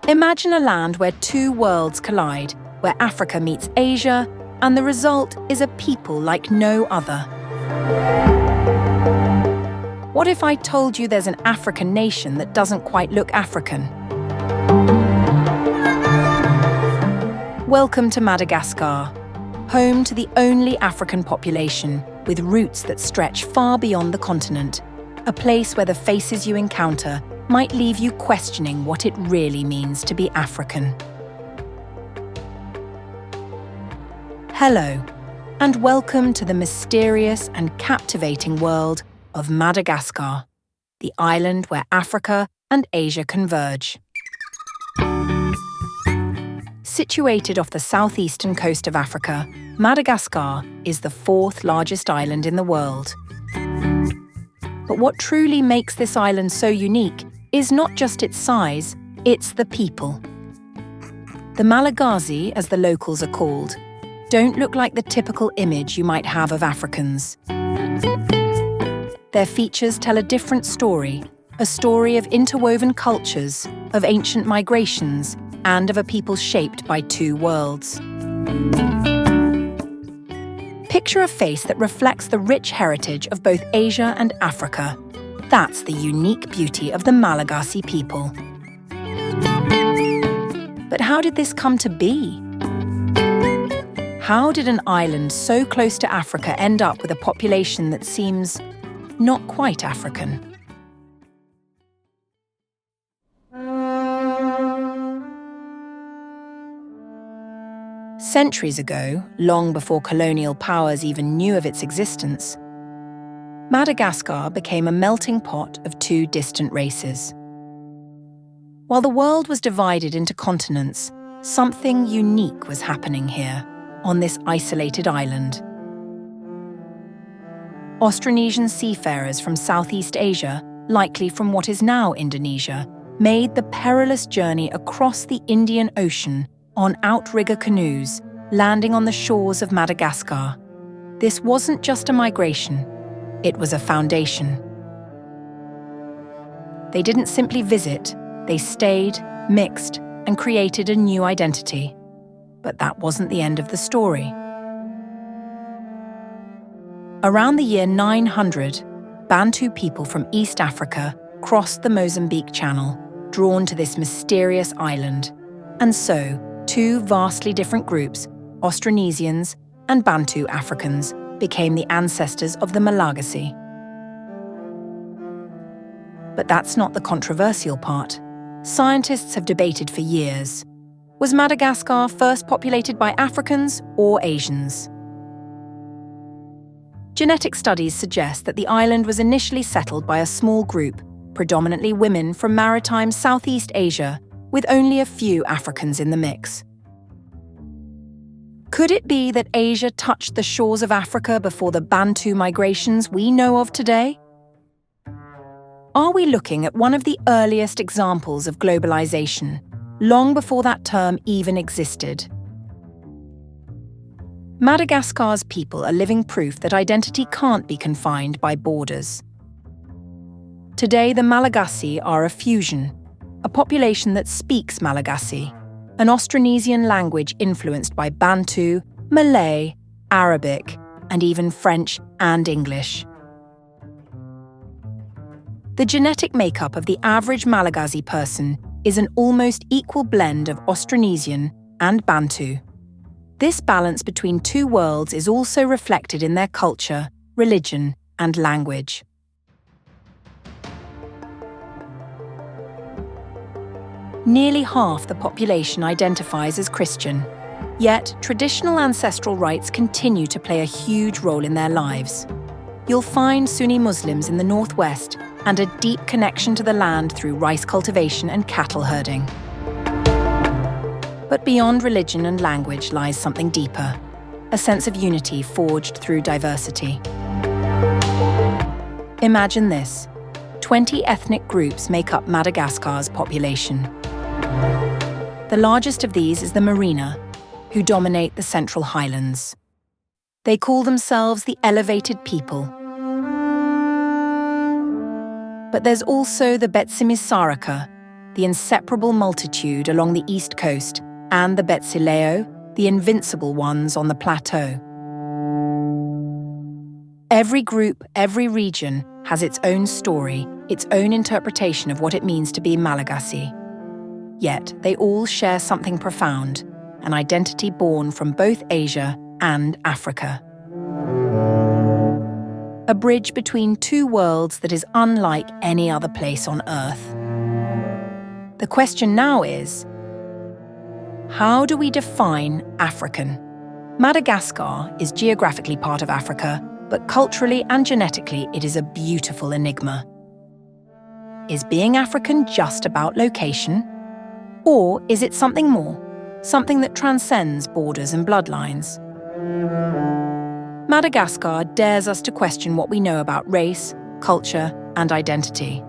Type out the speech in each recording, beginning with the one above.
Imagine a land where two worlds collide, where Africa meets Asia, and the result is a people like no other. What if I told you there's an African nation that doesn't quite look African? Welcome to Madagascar, home to the only African population with roots that stretch far beyond the continent, a place where the faces you encounter might leave you questioning what it really means to be African. Hello, and welcome to the mysterious and captivating world of Madagascar, the island where Africa and Asia converge. Situated off the southeastern coast of Africa, Madagascar is the fourth largest island in the world. But what truly makes this island so unique is not just its size, it's the people. The Malagasy, as the locals are called, don't look like the typical image you might have of Africans. Their features tell a different story, a story of interwoven cultures, of ancient migrations, and of a people shaped by two worlds. Picture a face that reflects the rich heritage of both Asia and Africa. That's the unique beauty of the Malagasy people. But how did this come to be? How did an island so close to Africa end up with a population that seems not quite African? Centuries ago, long before colonial powers even knew of its existence, Madagascar became a melting pot of two distant races. While the world was divided into continents, something unique was happening here, on this isolated island. Austronesian seafarers from Southeast Asia, likely from what is now Indonesia, made the perilous journey across the Indian Ocean on outrigger canoes, landing on the shores of Madagascar. This wasn't just a migration. It was a foundation. They didn't simply visit, they stayed, mixed, and created a new identity. But that wasn't the end of the story. Around the year 900, Bantu people from East Africa crossed the Mozambique Channel, drawn to this mysterious island. And so, two vastly different groups, Austronesians and Bantu Africans, became the ancestors of the Malagasy. But that's not the controversial part. Scientists have debated for years. Was Madagascar first populated by Africans or Asians? Genetic studies suggest that the island was initially settled by a small group, predominantly women from maritime Southeast Asia, with only a few Africans in the mix. Could it be that Asia touched the shores of Africa before the Bantu migrations we know of today? Are we looking at one of the earliest examples of globalization, long before that term even existed? Madagascar's people are living proof that identity can't be confined by borders. Today, the Malagasy are a fusion, a population that speaks Malagasy, an Austronesian language influenced by Bantu, Malay, Arabic, and even French and English. The genetic makeup of the average Malagasy person is an almost equal blend of Austronesian and Bantu. This balance between two worlds is also reflected in their culture, religion, and language. Nearly half the population identifies as Christian, yet traditional ancestral rites continue to play a huge role in their lives. You'll find Sunni Muslims in the northwest and a deep connection to the land through rice cultivation and cattle herding. But beyond religion and language lies something deeper, a sense of unity forged through diversity. Imagine this: 20 ethnic groups make up Madagascar's population. The largest of these is the Merina, who dominate the Central Highlands. They call themselves the Elevated People. But there's also the Betsimisaraka, the inseparable multitude along the east coast, and the Betsileo, the invincible ones on the plateau. Every group, every region has its own story, its own interpretation of what it means to be Malagasy. Yet they all share something profound, an identity born from both Asia and Africa. A bridge between two worlds that is unlike any other place on Earth. The question now is, how do we define African? Madagascar is geographically part of Africa, but culturally and genetically it is a beautiful enigma. Is being African just about location? Or is it something more, something that transcends borders and bloodlines? Madagascar dares us to question what we know about race, culture, and identity.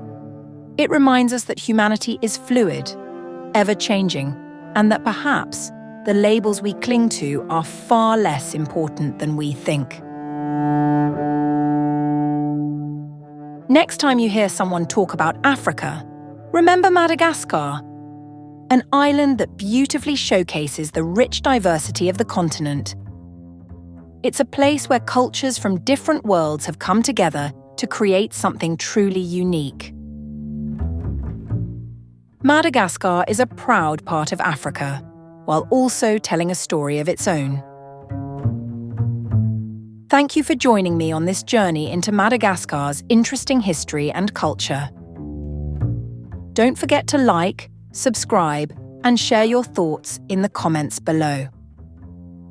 It reminds us that humanity is fluid, ever-changing, and that perhaps the labels we cling to are far less important than we think. Next time you hear someone talk about Africa, remember Madagascar, an island that beautifully showcases the rich diversity of the continent. It's a place where cultures from different worlds have come together to create something truly unique. Madagascar is a proud part of Africa, while also telling a story of its own. Thank you for joining me on this journey into Madagascar's interesting history and culture. Don't forget to like, subscribe, and share your thoughts in the comments below.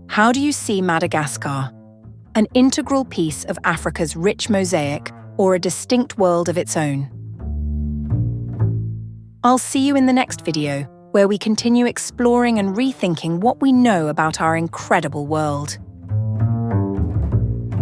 How do you see Madagascar? An integral piece of Africa's rich mosaic, or a distinct world of its own? I'll see you in the next video, where we continue exploring and rethinking what we know about our incredible world.